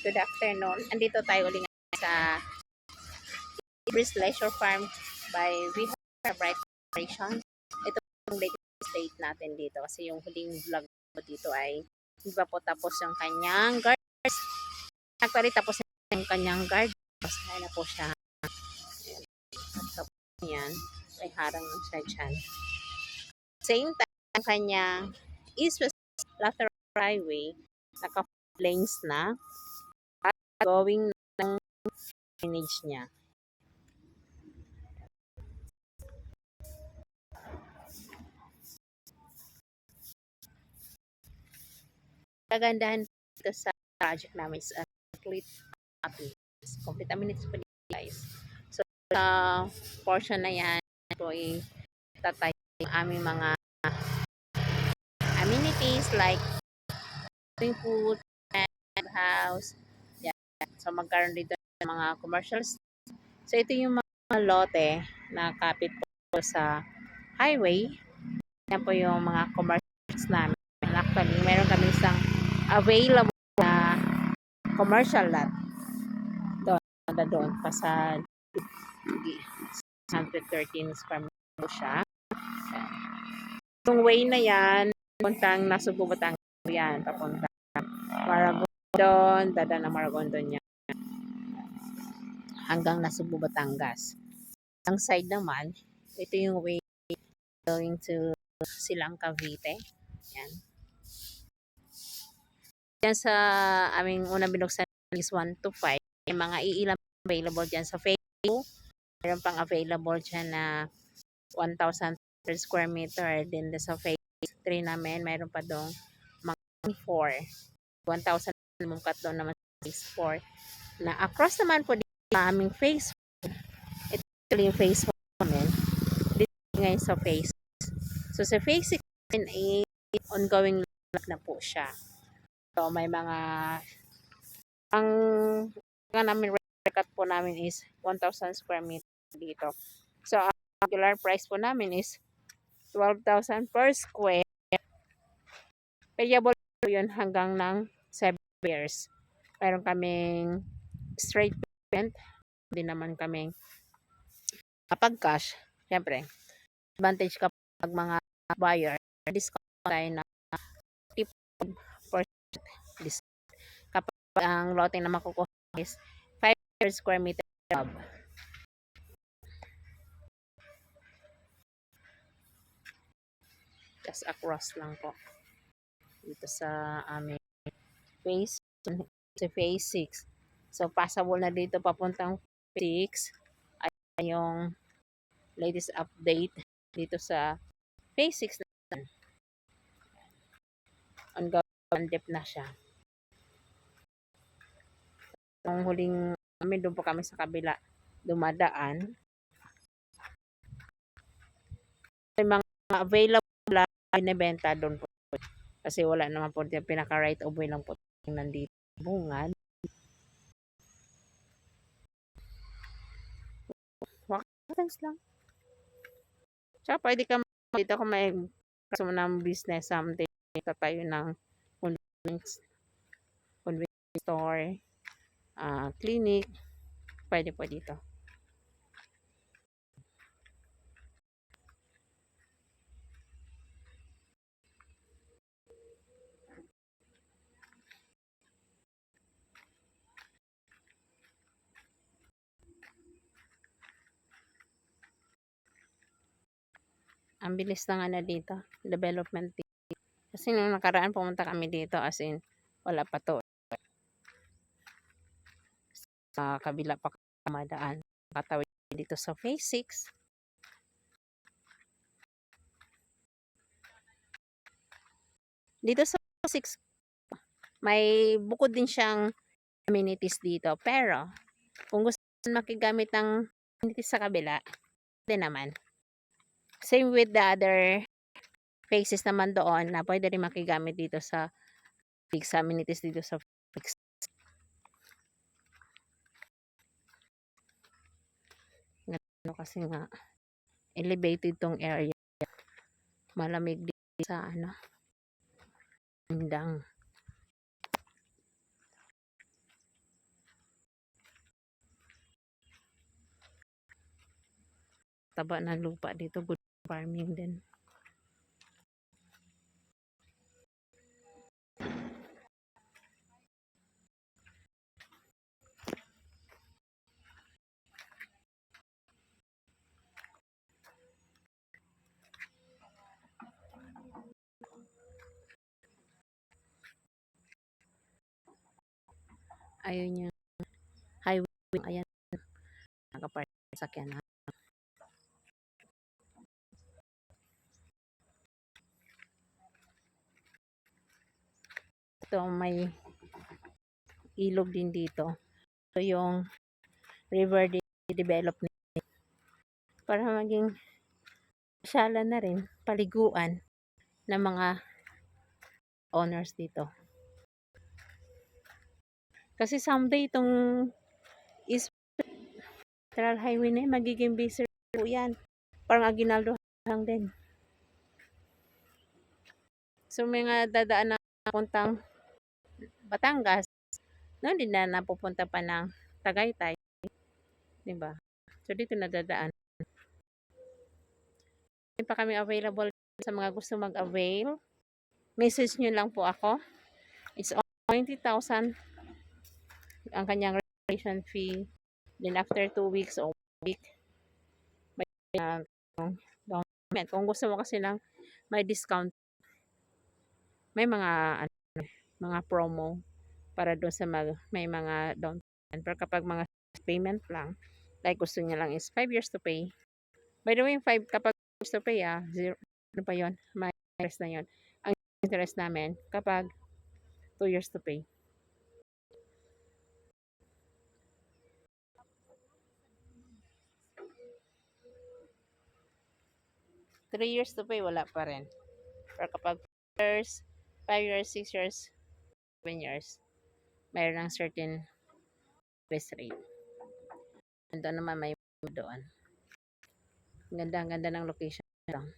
Good afternoon. Andito tayo ulit sa Ibris Leisure Farm by We Have Bright Operations. Ito yung latest update natin dito kasi yung huling vlog ko dito ay hindi pa po tapos yung kanyang garden. Actually, tapos na yung kanyang garden. Pasaya na po siya. Ayan. Tapos yan. May harang ng siya dyan. Same time, ang kanyang east-west lateral highway naka-lanes na going ng drainage niya. Kagandahan dito sa project namin is complete amenities. Complete amenities po dito, guys. So, sa portion na yan po ay tatay yung aming mga amenities like swimming pool, and house. Yan. So, magkaroon dito ng mga commercials. So, ito yung mga lote na kapit po sa highway. Yan po yung mga commercials namin. Actually, meron kami isang available na commercial lot doon pa sa 113 square meter po siya. Yung way na yan, puntang Nasugbu, Batangas yan, papunta Maragondon, dada na Maragondon yan, hanggang Nasugbu, Batangas. Ang side naman, ito yung way going to Silang Cavite. Yan. Yan sa aming unang binuksan is 1 to 5. May mga iilang available dyan sa Facebook. Meron pang available dyan na 1,000 per square meter. Then sa phase 3 namin, meron pa doon mga 4. 1,000 minimum cut doon naman sa phase 4. Na across naman po dito sa aming phase 4. Ito yung phase 4 namin. Dito ngayon sa phase. So sa phase 6 ay ongoing na po siya. So may mga ang namin cut po namin is 1,000 square meter dito. So ang regular price po namin is 12,000 per square. Payable po yun hanggang ng 7 years. Meron kaming straight payment. Hindi naman kaming kapag cash. Siyempre, advantage kapag mga buyer, discount tayo na 50% discount. Kapag ang lote na makukuha is 5 per square meter job. Just across lang po. Dito sa aming phase 6. So, passable na dito papuntang 6. Ay yung latest update dito sa phase 6 na. Ongoing dip na siya. Nung huling kami, doon po kami sa kabila dumadaan. May mga available na binibenta doon po. Kasi wala naman po yung pinaka right of way lang po nandito. Bungad. Thanks lang. Tsaka pwede ka dito kung may kaso ng business something tayo ng convenience store, clinic, pwede po dito. Ang bilis na nga na dito, development dito. Kasi nung nakaraan pumunta kami dito as in, wala pa to. Sa kabila pa kamadaan. Katawid dito sa phase 6. Dito sa 6, may bukod din siyang amenities dito. Pero, kung gusto makigamit ng amenities sa kabila, pwede naman. Same with the other phases naman doon na pwede rin makigamit dito sa amenities dito sa fixed. Kasi nga elevated tong area, malamig dito sa bandang taba ng lupa dito. Good farming din. Ayun yung highway. Ayan. Nakapark sa sakyan. Ito may ilog din dito. Ito yung river develop para maging sala na rin, paliguan ng mga owners dito. Kasi someday itong is Federal Highway na yun, magiging busy po yan. Parang Aguinaldo lang din. So mga dadaan na puntang Batangas, no, hindi na napupunta pa ng Tagaytay. Diba? So dito na dadaan. Hindi pa kami available sa mga gusto mag-avail. Message nyo lang po ako. It's 20,000 ang kanyang registration fee. Then after 2 weeks o week, may down payment. Kung gusto mo kasi ng may discount, may mga promo para doon sa may mga down payment. Pero kapag mga payment lang, like gusto niya lang is 5 years to pay. By the way, 5 kapag years to pay, zero, ano pa yun? May interest na yun. Ang interest namin kapag 2 years to pay. Three years to pay, wala pa rin. Pero kapag 5 years, 6 years, 7 years, mayroon ng certain interest rate. And doon naman may doon. Ganda ng location lang.